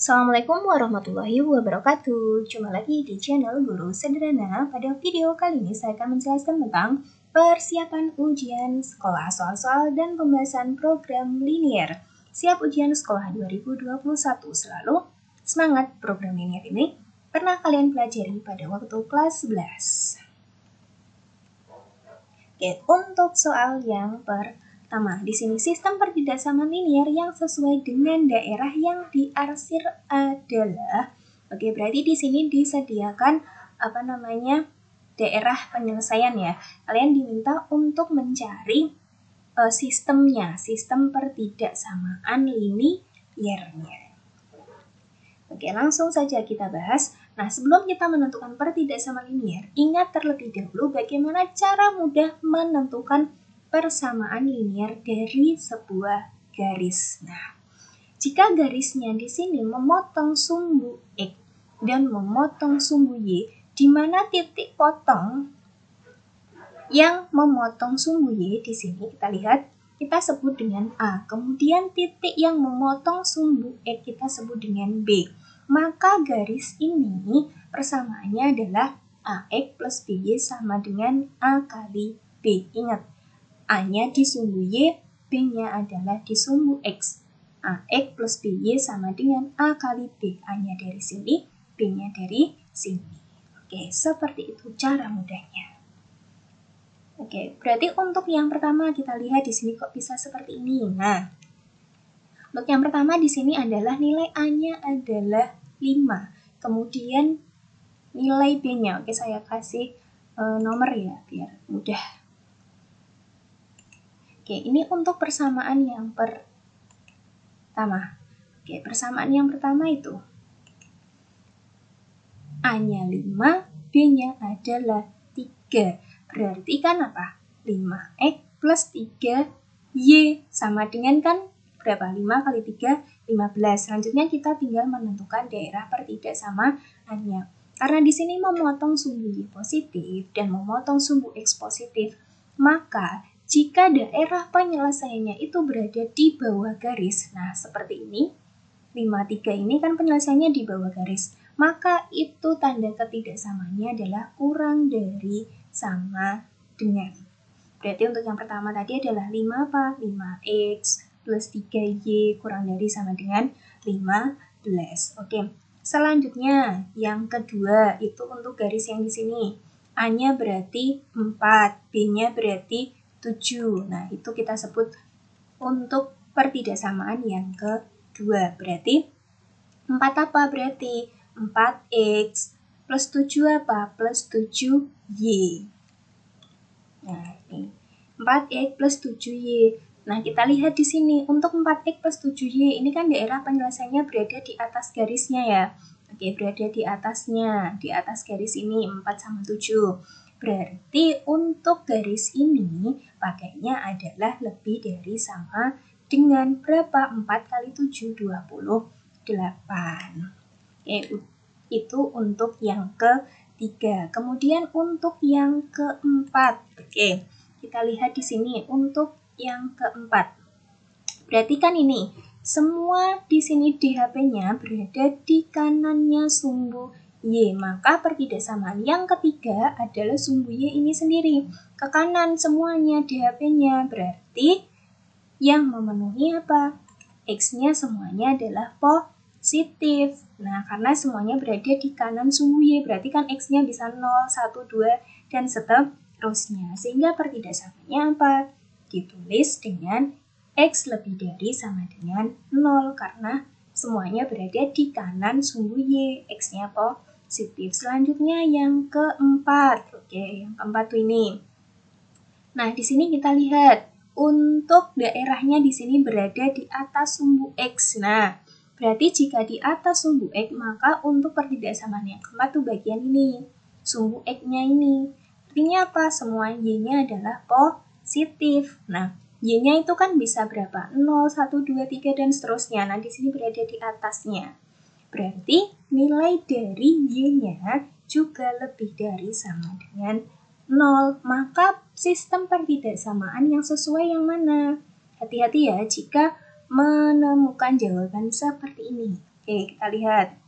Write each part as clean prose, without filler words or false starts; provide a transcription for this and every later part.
Assalamualaikum warahmatullahi wabarakatuh. Jumpa lagi di channel Guru Sederhana. Pada video kali ini saya akan menjelaskan tentang persiapan ujian sekolah, soal-soal dan pembahasan program linier. Siap ujian sekolah 2021 selalu. Semangat program linier ini pernah kalian pelajari pada waktu kelas 11. Oke, untuk soal yang pertama, di sini sistem pertidaksamaan linier yang sesuai dengan daerah yang diarsir adalah, oke, berarti di sini disediakan daerah penyelesaian ya. Kalian diminta untuk mencari sistemnya, sistem pertidaksamaan liniernya. Oke, langsung saja kita bahas. Nah, sebelum kita menentukan pertidaksamaan linier, ingat terlebih dahulu bagaimana cara mudah menentukan persamaan linier dari sebuah garis. Nah, jika garisnya di sini memotong sumbu X dan memotong sumbu Y, di mana titik potong yang memotong sumbu Y di sini kita lihat, kita sebut dengan A. Kemudian titik yang memotong sumbu X kita sebut dengan B. Maka garis ini persamaannya adalah AX plus BY sama dengan A kali B. Ingat, A-nya di sumbu Y, B-nya adalah di sumbu X. AX plus BY sama dengan A kali B. A-nya dari sini, B-nya dari sini. Oke, seperti itu cara mudahnya. Oke, berarti untuk yang pertama kita lihat di sini kok bisa seperti ini. Nah, untuk yang pertama di sini adalah nilai A-nya adalah 5. Kemudian nilai B-nya, oke saya kasih nomor ya biar mudah. Oke, ini untuk persamaan yang pertama. Oke, persamaan yang pertama itu A-nya 5, B-nya adalah 3. Berarti kan apa? 5X plus 3Y sama dengan kan berapa? 5 kali 3, 15. Selanjutnya kita tinggal menentukan daerah pertidaksamaannya. Karena di sini memotong sumbu Y positif dan memotong sumbu X positif, maka jika daerah penyelesaiannya itu berada di bawah garis, nah seperti ini, 53 ini kan penyelesaiannya di bawah garis, maka itu tanda ketidaksamaannya adalah kurang dari sama dengan. Berarti untuk yang pertama tadi adalah 5 apa? 5X plus 3Y kurang dari sama dengan 15. Oke. Selanjutnya, yang kedua itu untuk garis yang di sini. A-nya berarti 4, B-nya berarti 7. Nah, itu kita sebut untuk pertidaksamaan yang kedua. Berarti 4 apa? Berarti 4X plus 7 apa? Plus 7Y. Nah, ini 4X plus 7Y. Nah, kita lihat di sini untuk 4X plus 7Y ini kan daerah penyelesaiannya berada di atas garisnya ya. Oke, berada di atasnya, di atas garis ini 4 sama 7. Berarti untuk garis ini pakainya adalah lebih dari sama dengan berapa? 4 kali 7, 28. Oke, itu untuk yang ketiga. Kemudian untuk yang keempat, oke, kita lihat di sini untuk yang keempat. Berarti kan ini semua di sini DHP-nya berada di kanannya sumbu Y, maka pertidaksamaan yang ketiga adalah sumbu Y ini sendiri. Ke kanan semuanya DHP-nya, berarti yang memenuhi apa? X-nya semuanya adalah positif. Nah, karena semuanya berada di kanan sumbu Y, berarti kan X-nya bisa 0, 1, 2, dan seterusnya. Sehingga pertidaksamaannya apa? Ditulis dengan X lebih dari sama dengan 0, karena semuanya berada di kanan sumbu Y, X-nya positif. Selanjutnya yang keempat. Oke, yang keempat tuh ini. Nah, di sini kita lihat untuk daerahnya di sini berada di atas sumbu X. Nah, berarti jika di atas sumbu X, maka untuk pertidaksamaan yang keempat tuh bagian ini, sumbu X-nya ini. Artinya apa? Semua Y-nya adalah positif. Nah, Y-nya itu kan bisa berapa? 0, 1, 2, 3, dan seterusnya. Nah, di sini berada di atasnya. Berarti nilai dari Y-nya juga lebih dari sama dengan 0. Maka sistem pertidaksamaan yang sesuai yang mana? Hati-hati ya jika menemukan jawaban seperti ini. Oke, kita lihat.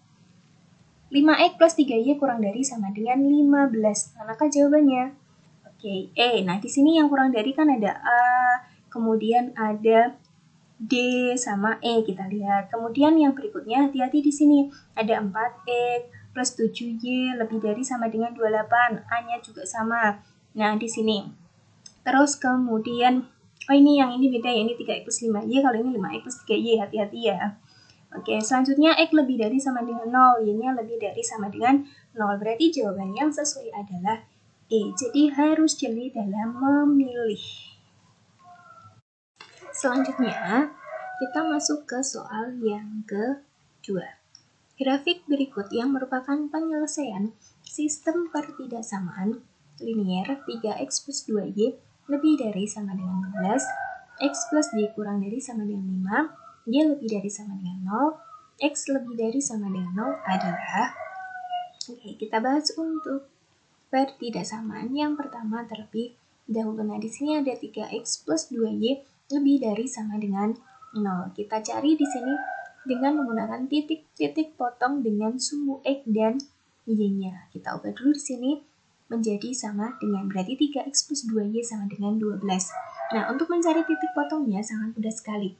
5X plus 3Y kurang dari sama dengan 15. Manakah jawabannya? Oke, nah di sini yang kurang dari kan ada A, kemudian ada D sama E, kita lihat. Kemudian yang berikutnya, hati-hati di sini. Ada 4X plus 7Y lebih dari sama dengan 28. A-nya juga sama. Nah, di sini. Terus kemudian, ini yang ini beda ya, ini 3X plus 5Y, kalau ini 5X plus 3Y, hati-hati ya. Oke, selanjutnya X lebih dari sama dengan 0, Y-nya lebih dari sama dengan 0. Berarti jawaban yang sesuai adalah E. Jadi harus jeli dalam memilih. Selanjutnya, kita masuk ke soal yang kedua. Grafik berikut yang merupakan penyelesaian sistem pertidaksamaan linier 3X plus 2Y lebih dari sama dengan 12, X plus Y kurang dari sama dengan 5, Y lebih dari sama dengan 0, X lebih dari sama dengan 0 adalah. Oke, kita bahas untuk pertidaksamaan yang pertama terlebih dahulu. Nah, di sini ada 3X plus 2Y lebih dari sama dengan 0. Kita cari di sini dengan menggunakan titik-titik potong dengan sumbu X dan Y-nya. Kita ubah dulu di sini menjadi sama dengan, berarti 3X plus 2Y sama dengan 12. Nah, untuk mencari titik potongnya sangat mudah sekali.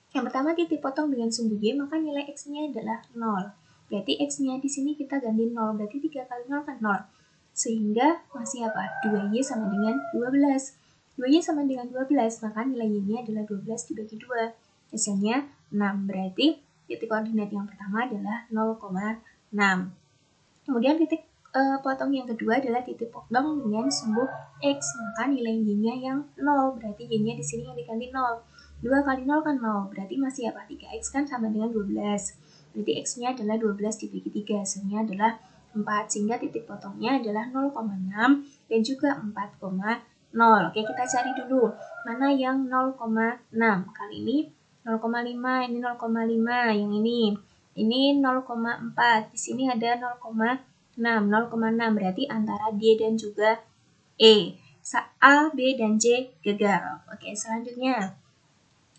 Yang pertama, titik potong dengan sumbu Y, maka nilai X-nya adalah 0. Berarti X-nya di sini kita ganti 0, berarti 3 kali 0 kan 0. Sehingga masih apa? 2Y sama dengan 12. 2Y sama dengan 12, maka nilai Y-nya adalah 12 dibagi 2. Hasilnya 6, berarti titik koordinat yang pertama adalah 0,6. Kemudian titik potong yang kedua adalah titik potong dengan sumbu X, maka nilai Y-nya yang 0, berarti Y-nya di sini yang diganti 0. 2 kali 0 kan 0, berarti masih apa? 3X kan sama dengan 12. Berarti X-nya adalah 12 dibagi 3, hasilnya adalah 4, sehingga titik potongnya adalah 0,6 dan juga 4,0. Oke, kita cari dulu mana yang 0,6. Kali ini 0,5, ini 0,5, yang ini 0,4. Di sini ada 0,6, 0,6 berarti antara D dan juga E. A, B, dan C gagal. Oke, selanjutnya.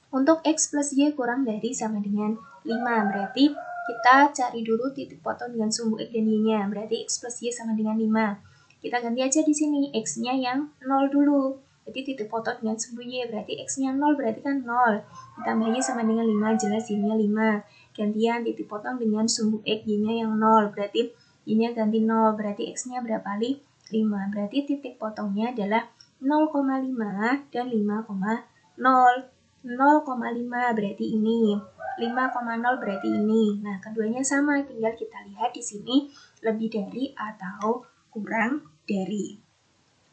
Untuk X plus Y kurang dari sama dengan 5, berarti kita cari dulu titik potong dengan sumbu X dan Y-nya, berarti X plus Y sama dengan 5. Kita ganti aja di sini, X-nya yang 0 dulu, berarti titik potong dengan sumbu Y, berarti X-nya 0, berarti kan 0. Ditambah Y sama dengan 5, jelas Y-nya 5. Gantian titik potong dengan sumbu X, Y-nya yang 0, berarti Y-nya ganti 0, berarti X-nya berapa kali? 5, berarti titik potongnya adalah 0,5 dan 5,0. 0,5 berarti ini, 5,0 berarti ini. Nah, keduanya sama, tinggal kita lihat di sini lebih dari atau kurang dari.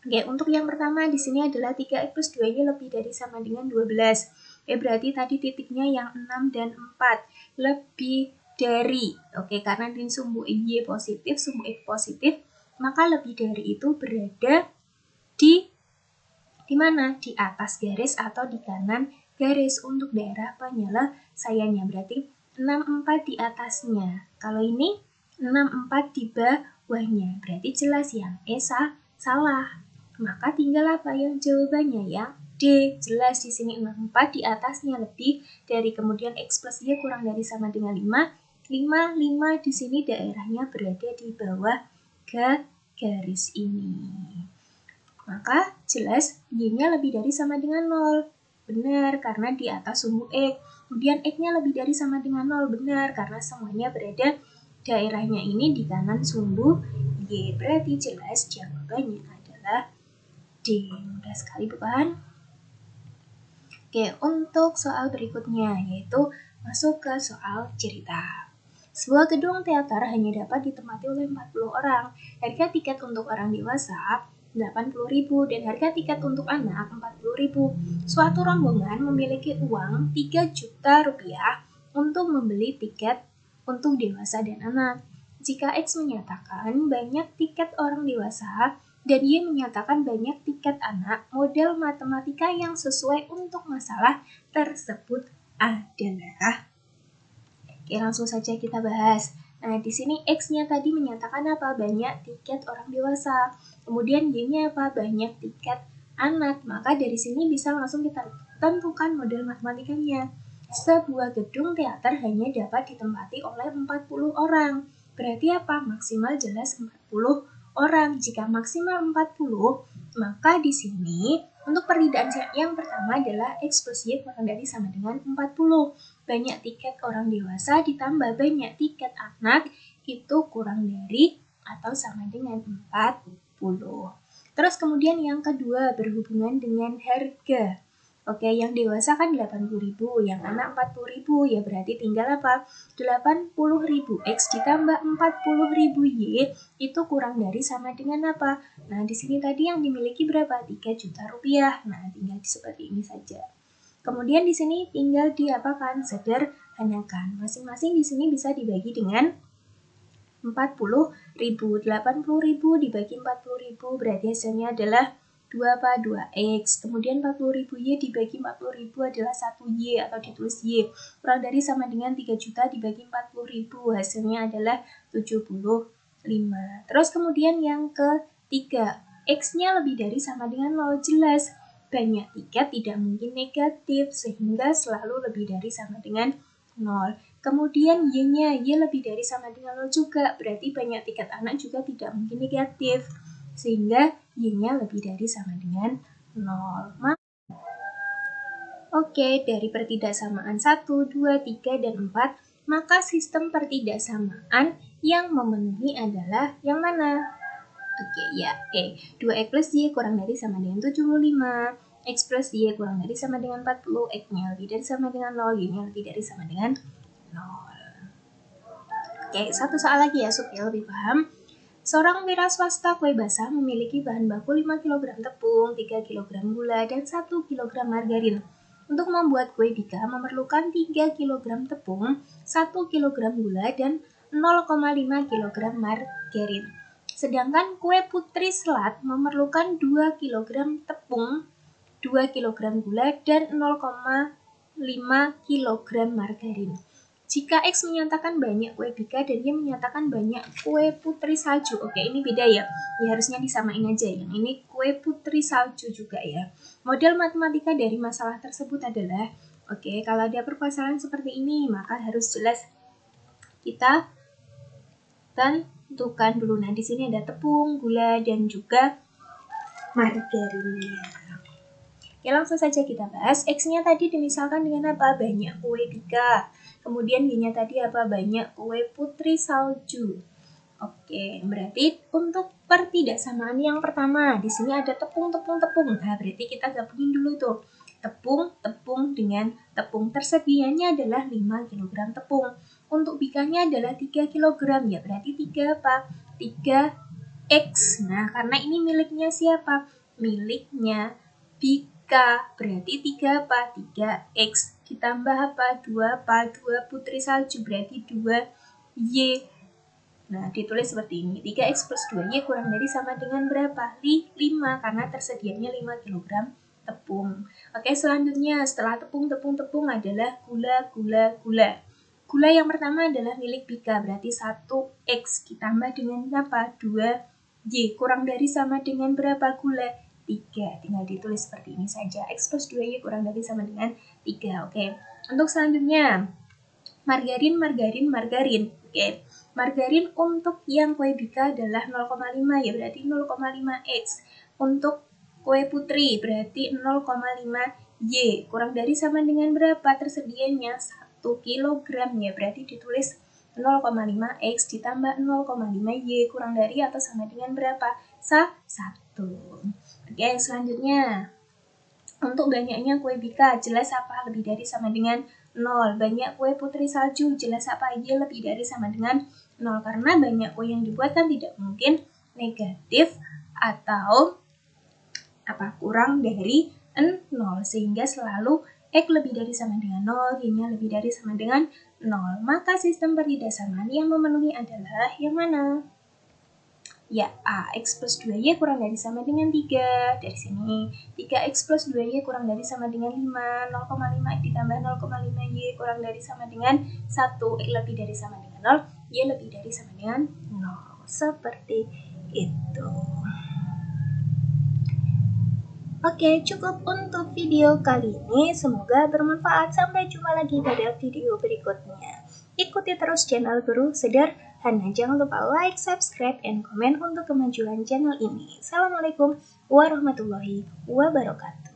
Oke, untuk yang pertama di sini adalah 3X plus 2Y lebih dari sama dengan 12. Berarti tadi titiknya yang 6 dan 4 lebih dari. Oke, karena di sumbu Y positif, sumbu X positif, maka lebih dari itu berada di mana? Di atas garis atau di kanan garis. Untuk daerah penyelesaiannya, berarti 64 di atasnya. Kalau ini 64 di bawahnya, berarti jelas yang E salah. Maka tinggal apa yang jawabannya? Yang D. Jelas di sini 64 di atasnya lebih dari, kemudian X plus Y kurang dari sama dengan 5. 5 di sini daerahnya berada di bawah garis ini. Maka jelas Y-nya lebih dari sama dengan 0. Benar, karena di atas sumbu X. Kemudian X-nya lebih dari sama dengan 0. Benar, karena semuanya berada daerahnya ini di kanan sumbu Y. Berarti jelas jawabannya adalah D. Mudah sekali bukan? Oke, untuk soal berikutnya yaitu masuk ke soal cerita. Sebuah gedung teater hanya dapat ditempati oleh 40 orang. Harga tiket untuk orang dewasa 80.000 dan harga tiket untuk anak 40.000. Suatu rombongan memiliki uang 3 juta rupiah untuk membeli tiket untuk dewasa dan anak. Jika X menyatakan banyak tiket orang dewasa dan Y menyatakan banyak tiket anak, model matematika yang sesuai untuk masalah tersebut adalah. Oke, langsung saja kita bahas. Nah, di sini X-nya tadi menyatakan apa? Banyak tiket orang dewasa. Kemudian Y-nya apa? Banyak tiket anak. Maka dari sini bisa langsung kita tentukan model matematikanya. Sebuah gedung teater hanya dapat ditempati oleh 40 orang. Berarti apa? Maksimal jelas 40 orang. Jika maksimal 40, maka di sini untuk perbedaan yang pertama adalah X plus Y kurang dari sama dengan 40. Banyak tiket orang dewasa ditambah banyak tiket anak itu kurang dari atau sama dengan 40. Terus kemudian yang kedua berhubungan dengan harga. Oke, yang dewasa kan 80.000, yang anak 40.000, ya berarti tinggal apa? 80.000 X ditambah 40.000 Y itu kurang dari sama dengan apa? Nah, di sini tadi yang dimiliki berapa? 3 juta rupiah. Nah, tinggal seperti ini saja. Kemudian di sini tinggal diapakan? Sederhanakan. Masing-masing di sini bisa dibagi dengan 40.000. 80.000 dibagi 40.000 berarti hasilnya adalah 2x. Kemudian 40.000 Y dibagi 40.000 adalah 1Y atau ditulis Y. Kurang dari sama dengan 3 juta dibagi 40.000 hasilnya adalah 75. Terus kemudian yang ketiga, X-nya lebih dari sama dengan 0 jelas. Banyak tiket tidak mungkin negatif sehingga selalu lebih dari sama dengan 0. Kemudian Y-nya, Y lebih dari sama dengan 0 juga, berarti banyak tiket anak juga tidak mungkin negatif. Sehingga Y-nya lebih dari sama dengan 0. Oke, dari pertidaksamaan 1, 2, 3, dan 4, maka sistem pertidaksamaan yang memenuhi adalah yang mana? Oke, ya, 2X plus Y kurang dari sama dengan 75. X plus Y kurang dari sama dengan 40. X-nya lebih dari sama dengan 0. Y-nya lebih dari sama dengan 0. Oke, satu soal lagi ya supaya lebih paham. Seorang wira swasta kue basah memiliki bahan baku 5 kg tepung, 3 kg gula, dan 1 kg margarin. Untuk membuat kue bika memerlukan 3 kg tepung, 1 kg gula, dan 0,5 kg margarin. Sedangkan kue putri selat memerlukan 2 kg tepung, 2 kg gula, dan 0,5 kg margarin. Jika X menyatakan banyak kue bika dan Y menyatakan banyak kue putri salju. Oke, ini beda ya. Ya harusnya disamain aja. Yang ini kue putri salju juga ya. Model matematika dari masalah tersebut adalah, oke, kalau ada permasalahan seperti ini, maka harus jelas kita tentukan dulu. Nah, di sini ada tepung, gula, dan juga margarinnya. Ya, langsung saja kita bahas. X-nya tadi dimisalkan dengan apa? Banyak kue bika. Kemudian Y-nya tadi apa? Banyak kue putri salju. Oke, berarti untuk pertidaksamaan yang pertama, di sini ada tepung. Nah, berarti kita gabungin dulu tuh. Tepung dengan tepung tersedianya adalah 5 kg tepung. Untuk bikanya adalah 3 kg, ya berarti 3 apa? 3X. Nah, karena ini miliknya siapa? Miliknya bika, berarti 3 apa? 3X. Ditambah apa? 2 apa? 2 putri salju, berarti 2Y. Nah, ditulis seperti ini. 3X plus 2Y kurang dari sama dengan berapa? 5, karena tersedianya 5 kg tepung. Oke, selanjutnya setelah tepung adalah gula. Gula yang pertama adalah milik bika, berarti 1X ditambah dengan apa? 2Y. Kurang dari sama dengan berapa gula? 3. Tinggal ditulis seperti ini saja. X plus 2Y kurang dari sama dengan 3. Oke. Untuk selanjutnya, margarin. Oke. Margarin untuk yang kue bika adalah 0,5, ya berarti 0,5X. Untuk kue putri berarti 0,5Y. Kurang dari sama dengan berapa? Tersedianya 1 kg, ya berarti ditulis 0,5X ditambah 0,5Y kurang dari atau sama dengan berapa? 1. Oke, selanjutnya. Untuk banyaknya kue bika, jelas apa? Lebih dari sama dengan 0. Banyak kue putri salju, jelas apa? Y lebih dari sama dengan 0. Karena banyak kue yang dibuat kan tidak mungkin negatif atau kurang dari 0. Sehingga selalu X lebih dari sama dengan 0, Y-nya lebih dari sama dengan 0. Maka sistem pertidaksamaan yang memenuhi adalah yang mana? Ya, A, X plus 2Y kurang dari sama dengan 3. Dari sini, 3X plus 2Y kurang dari sama dengan 5. 0,5X ditambah 0,5Y kurang dari sama dengan 1. X lebih dari sama dengan 0. Y lebih dari sama dengan 0. Seperti itu. Oke, cukup untuk video kali ini. Semoga bermanfaat. Sampai jumpa lagi pada video berikutnya. Ikuti terus channel Guru Sederhana. Jangan lupa like, subscribe, and komen untuk kemajuan channel ini. Assalamualaikum warahmatullahi wabarakatuh.